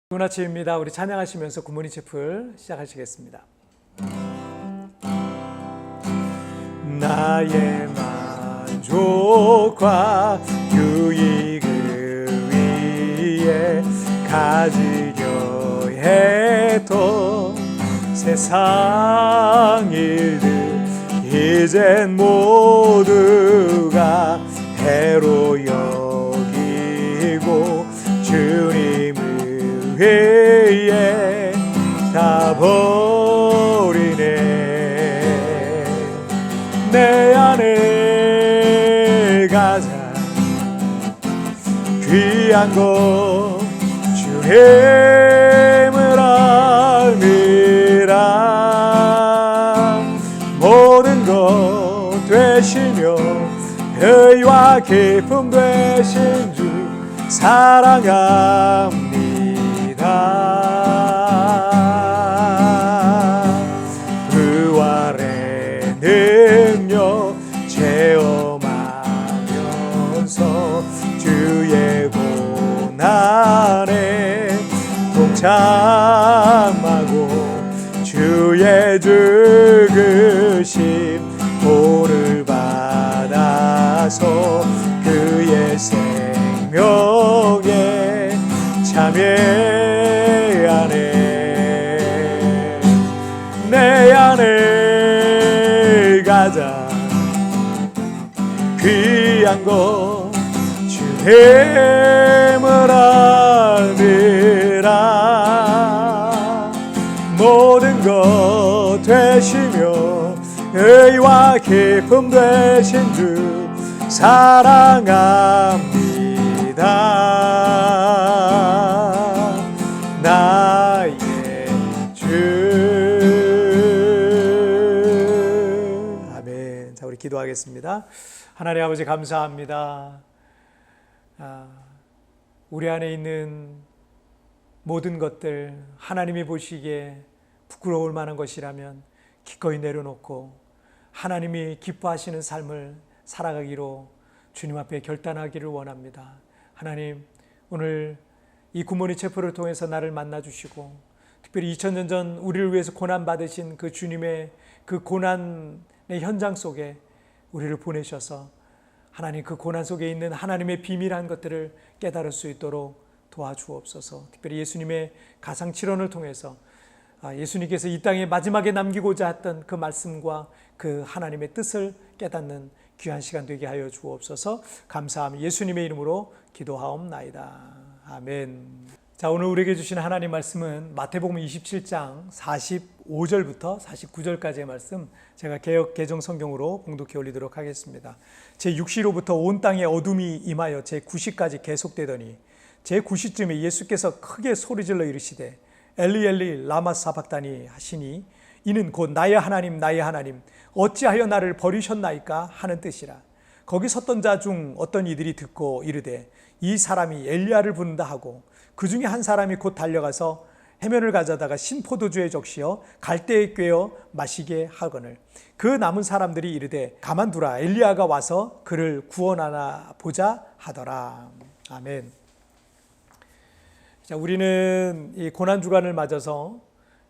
좋은 아침입니다. 우리 찬양하시면서 굿모닝 채플 시작하시겠습니다. 나의 만족과 유익을 위해 가지려 해도 세상 일들 이젠 모두가 해로 여기고 주님을 회에 다 버리네. 내 안에 가장 귀한 것 주님을 알미라. 모든 것 되시며 의와 기쁨 되신 주 사랑합니다. 부활의 능력 체험하면서 주의 고난에 동참하고 주의 죽으심 보를 받아서 그의 생명에 참여하네. 내 안에 가장 귀한 것 주님을 알미라. 모든 것 되시며 의와 기쁨 되신 주 사랑합니다. 나의 주. 아멘. 자, 우리 기도하겠습니다. 하나님 아버지 감사합니다. 우리 안에 있는 모든 것들 하나님이 보시기에 부끄러울 만한 것이라면 기꺼이 내려놓고 하나님이 기뻐하시는 삶을 살아가기로 주님 앞에 결단하기를 원합니다. 하나님, 오늘 이 굿모닝 채플을 통해서 나를 만나주시고 특별히 2000년 전 우리를 위해서 고난받으신 그 주님의 그 고난의 현장 속에 우리를 보내셔서 하나님 그 고난 속에 있는 하나님의 비밀한 것들을 깨달을 수 있도록 도와주옵소서. 특별히 예수님의 가상칠언을 통해서 예수님께서 이 땅에 마지막에 남기고자 했던 그 말씀과 그 하나님의 뜻을 깨닫는 귀한 시간 되게 하여 주옵소서. 감사하며 예수님의 이름으로 기도하옵나이다. 아멘. 자, 오늘 우리에게 주신 하나님 말씀은 마태복음 27장 45절부터 49절까지의 말씀, 제가 개역 개정 성경으로 봉독해 올리도록 하겠습니다. 제6시로부터 온 땅에 어둠이 임하여 제9시까지 계속되더니 제9시쯤에 예수께서 크게 소리질러 이르시되 엘리 엘리 라마 사박다니 하시니 이는 곧 나의 하나님 나의 하나님 어찌하여 나를 버리셨나이까 하는 뜻이라. 거기 섰던 자 중 어떤 이들이 듣고 이르되 이 사람이 엘리야를 부른다 하고 그 중에 한 사람이 곧 달려가서 해면을 가져다가 신포도주에 적시어 갈대에 꿰어 마시게 하거늘 그 남은 사람들이 이르되 가만두라 엘리야가 와서 그를 구원하나 보자 하더라. 아멘. 자, 우리는 이 고난주간을 맞아서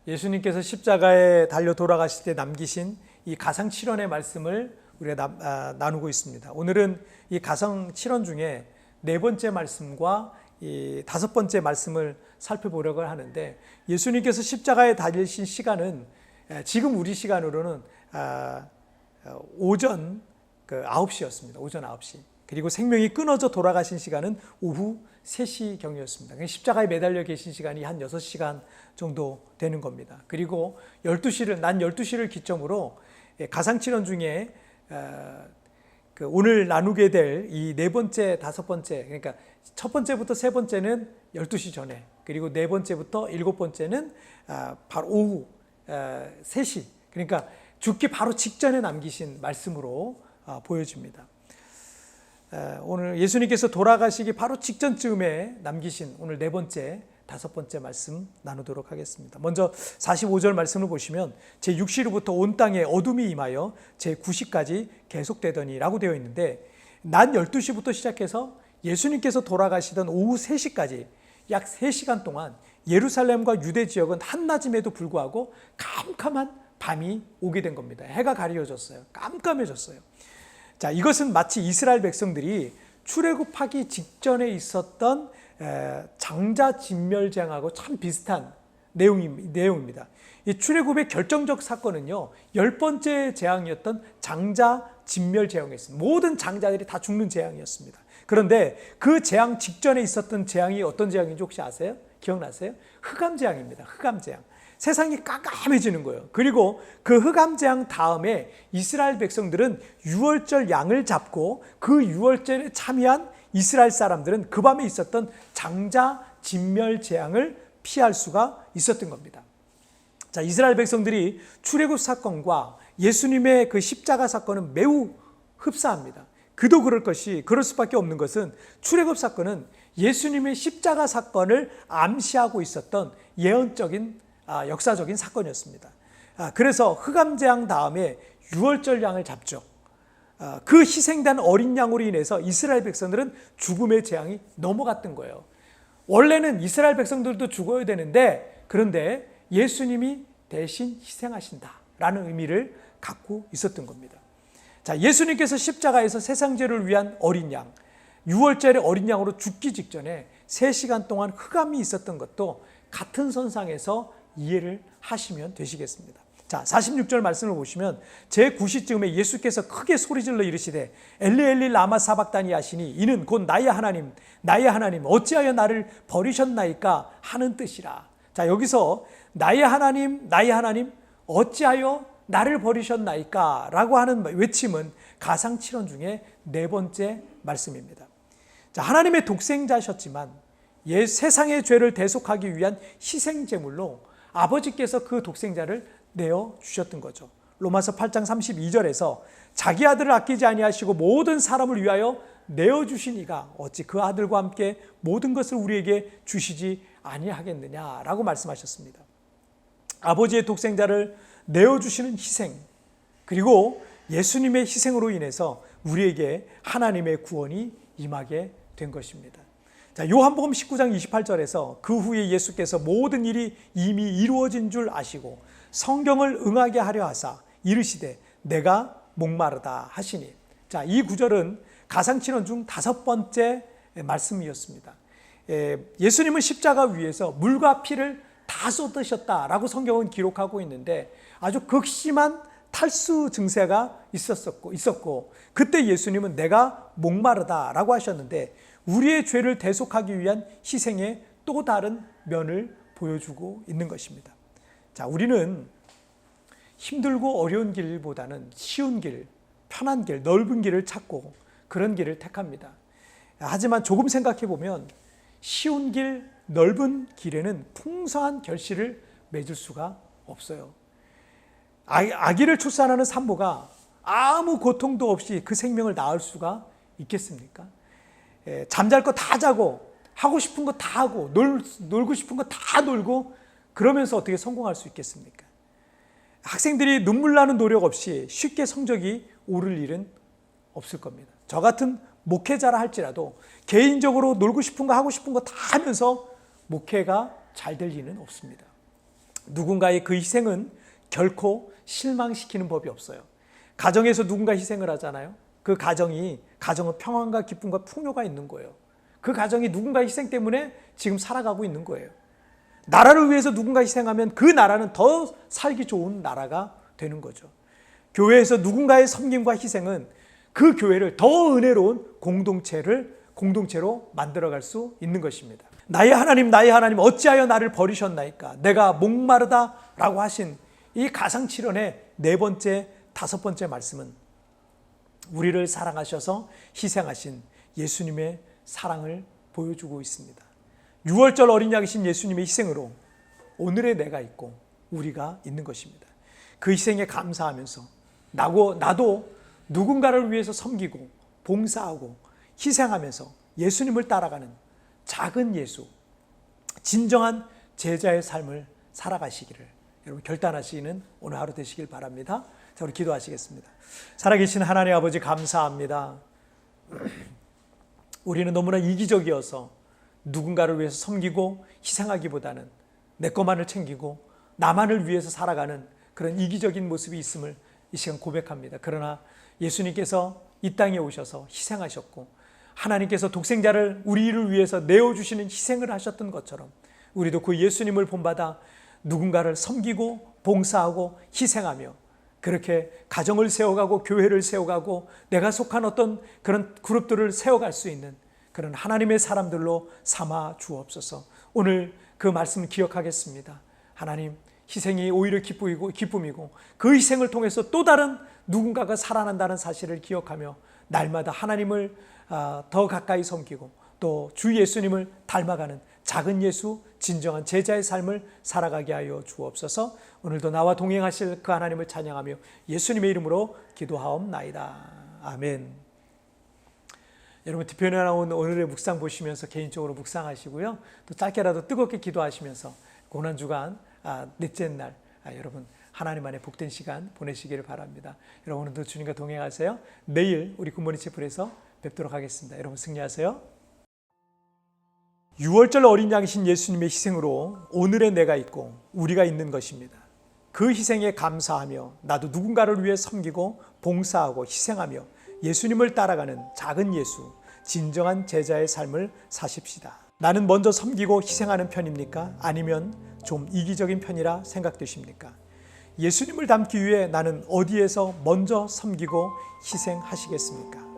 예수님께서 십자가에 달려 돌아가실 때 남기신 이 가상칠언의 말씀을 우리가 나누고 있습니다. 오늘은 이 가상칠언 중에 네 번째 말씀과 이 다섯 번째 말씀을 살펴보려고 하는데, 예수님께서 십자가에 달리신 시간은 지금 우리 시간으로는 오전 9시였습니다. 오전 9시. 그리고 생명이 끊어져 돌아가신 시간은 오후 3시경이었습니다. 십자가에 매달려 계신 시간이 한 6시간 정도 되는 겁니다. 그리고 낮 12시를 기점으로 가상칠언 중에 오늘 나누게 될 이 네 번째, 다섯 번째, 그러니까 첫 번째부터 세 번째는 12시 전에, 그리고 네 번째부터 일곱 번째는 바로 오후 3시, 그러니까 죽기 바로 직전에 남기신 말씀으로 보여집니다. 오늘 예수님께서 돌아가시기 바로 직전쯤에 남기신 오늘 네 번째, 다섯 번째 말씀 나누도록 하겠습니다. 먼저 45절 말씀을 보시면 제6시로부터 온 땅에 어둠이 임하여 제9시까지 계속되더니 라고 되어 있는데, 낮 12시부터 시작해서 예수님께서 돌아가시던 오후 3시까지 약 3시간 동안 예루살렘과 유대 지역은 한낮임에도 불구하고 캄캄한 밤이 오게 된 겁니다. 해가 가려졌어요. 깜깜해졌어요. 자, 이것은 마치 이스라엘 백성들이 출애굽하기 직전에 있었던 장자 진멸재앙하고 참 비슷한 내용입니다. 이 출애굽의 결정적 사건은요, 10번째 재앙이었던 장자 진멸 재앙이었습니다. 모든 장자들이 다 죽는 재앙이었습니다. 그런데 그 재앙 직전에 있었던 재앙이 어떤 재앙인지 혹시 아세요? 기억나세요? 흑암 재앙입니다. 흑암 재앙. 세상이 깜깜해지는 거예요. 그리고 그 흑암 재앙 다음에 이스라엘 백성들은 유월절 양을 잡고 그 유월절에 참여한 이스라엘 사람들은 그 밤에 있었던 장자 진멸 재앙을 피할 수가 있었던 겁니다. 자, 이스라엘 백성들이 출애굽 사건과 예수님의 그 십자가 사건은 매우 흡사합니다. 그도 그럴 수밖에 없는 것은 출애굽 사건은 예수님의 십자가 사건을 암시하고 있었던 예언적인 역사적인 사건이었습니다. 그래서 흑암 재앙 다음에 유월절 양을 잡죠. 그 희생된 어린 양으로 인해서 이스라엘 백성들은 죽음의 재앙이 넘어갔던 거예요. 원래는 이스라엘 백성들도 죽어야 되는데, 그런데 예수님이 대신 희생하신다라는 의미를 갖고 있었던 겁니다. 자, 예수님께서 십자가에서 세상 죄를 위한 어린 양, 유월절의 어린 양으로 죽기 직전에 3시간 동안 흑암이 있었던 것도 같은 선상에서 이해를 하시면 되시겠습니다. 자, 46절 말씀을 보시면 제9시쯤에 예수께서 크게 소리질러 이르시되 엘리 엘리 라마 사박다니 하시니 이는 곧 나의 하나님 나의 하나님 어찌하여 나를 버리셨나이까 하는 뜻이라. 자, 여기서 나의 하나님 어찌하여 나를 버리셨나이까 라고 하는 외침은 가상칠언 중에 4번째 말씀입니다. 자, 하나님의 독생자셨지만 세상의 죄를 대속하기 위한 희생제물로 아버지께서 그 독생자를 내어주셨던 거죠. 로마서 8장 32절에서 자기 아들을 아끼지 아니하시고 모든 사람을 위하여 내어주신 이가 어찌 그 아들과 함께 모든 것을 우리에게 주시지 아니하겠느냐라고 말씀하셨습니다. 아버지의 독생자를 내어주시는 희생, 그리고 예수님의 희생으로 인해서 우리에게 하나님의 구원이 임하게 된 것입니다. 자, 요한복음 19장 28절에서 그 후에 예수께서 모든 일이 이미 이루어진 줄 아시고 성경을 응하게 하려 하사 이르시되 내가 목마르다 하시니. 자, 이 구절은 가상칠언 중 5번째 말씀이었습니다. 예수님은 십자가 위에서 물과 피를 다 쏟으셨다라고 성경은 기록하고 있는데 아주 극심한 탈수 증세가 있었고 그때 예수님은 내가 목마르다라고 하셨는데 우리의 죄를 대속하기 위한 희생의 또 다른 면을 보여주고 있는 것입니다. 자, 우리는 힘들고 어려운 길보다는 쉬운 길, 편한 길, 넓은 길을 찾고 그런 길을 택합니다. 하지만 조금 생각해 보면 쉬운 길, 넓은 길에는 풍성한 결실을 맺을 수가 없어요. 아기를 출산하는 산모가 아무 고통도 없이 그 생명을 낳을 수가 있겠습니까? 잠잘 거 다 자고 하고 싶은 거 다 하고 놀고 싶은 거 다 놀고 그러면서 어떻게 성공할 수 있겠습니까? 학생들이 눈물 나는 노력 없이 쉽게 성적이 오를 일은 없을 겁니다. 저 같은 목회자라 할지라도 개인적으로 놀고 싶은 거 하고 싶은 거 다 하면서 목회가 잘 될 리는 없습니다. 누군가의 그 희생은 결코 실망시키는 법이 없어요. 가정에서 누군가 희생을 하잖아요. 그 가정은 평안과 기쁨과 풍요가 있는 거예요. 그 가정이 누군가 희생 때문에 지금 살아가고 있는 거예요. 나라를 위해서 누군가 희생하면 그 나라는 더 살기 좋은 나라가 되는 거죠. 교회에서 누군가의 섬김과 희생은 그 교회를 더 은혜로운 공동체로 만들어갈 수 있는 것입니다. 나의 하나님 어찌하여 나를 버리셨나이까 내가 목마르다라고 하신 이 가상칠언의 4번째, 5번째 말씀은 우리를 사랑하셔서 희생하신 예수님의 사랑을 보여주고 있습니다. 6월절 어린 양이신 예수님의 희생으로 오늘의 내가 있고 우리가 있는 것입니다. 그 희생에 감사하면서 나도 누군가를 위해서 섬기고 봉사하고 희생하면서 예수님을 따라가는 작은 예수, 진정한 제자의 삶을 살아가시기를 여러분 결단하시는 오늘 하루 되시길 바랍니다. 자, 우리 기도하시겠습니다. 살아계신 하나님 아버지 감사합니다. 우리는 너무나 이기적이어서 누군가를 위해서 섬기고 희생하기보다는 내 것만을 챙기고 나만을 위해서 살아가는 그런 이기적인 모습이 있음을 이 시간 고백합니다. 그러나 예수님께서 이 땅에 오셔서 희생하셨고 하나님께서 독생자를 우리를 위해서 내어주시는 희생을 하셨던 것처럼 우리도 그 예수님을 본받아 누군가를 섬기고 봉사하고 희생하며 그렇게 가정을 세워가고 교회를 세워가고 내가 속한 어떤 그런 그룹들을 세워갈 수 있는 그런 하나님의 사람들로 삼아 주옵소서. 오늘 그 말씀을 기억하겠습니다. 하나님, 희생이 오히려 기쁨이고 그 희생을 통해서 또 다른 누군가가 살아난다는 사실을 기억하며 날마다 하나님을 더 가까이 섬기고 또 주 예수님을 닮아가는 작은 예수, 진정한 제자의 삶을 살아가게 하여 주옵소서. 오늘도 나와 동행하실 그 하나님을 찬양하며 예수님의 이름으로 기도하옵나이다. 아멘. 여러분, 뒤편에 나온 오늘의 묵상 보시면서 개인적으로 묵상하시고요. 또 짧게라도 뜨겁게 기도하시면서 고난주간 넷째 날 여러분 하나님 안에 복된 시간 보내시기를 바랍니다. 여러분, 오늘도 주님과 동행하세요. 내일 우리 굿모닝 채플에서 뵙도록 하겠습니다. 여러분 승리하세요. 6월절 어린 양이신 예수님의 희생으로 오늘의 내가 있고 우리가 있는 것입니다. 그 희생에 감사하며 나도 누군가를 위해 섬기고 봉사하고 희생하며 예수님을 따라가는 작은 예수, 진정한 제자의 삶을 사십시다. 나는 먼저 섬기고 희생하는 편입니까? 아니면 좀 이기적인 편이라 생각되십니까? 예수님을 닮기 위해 나는 어디에서 먼저 섬기고 희생하시겠습니까?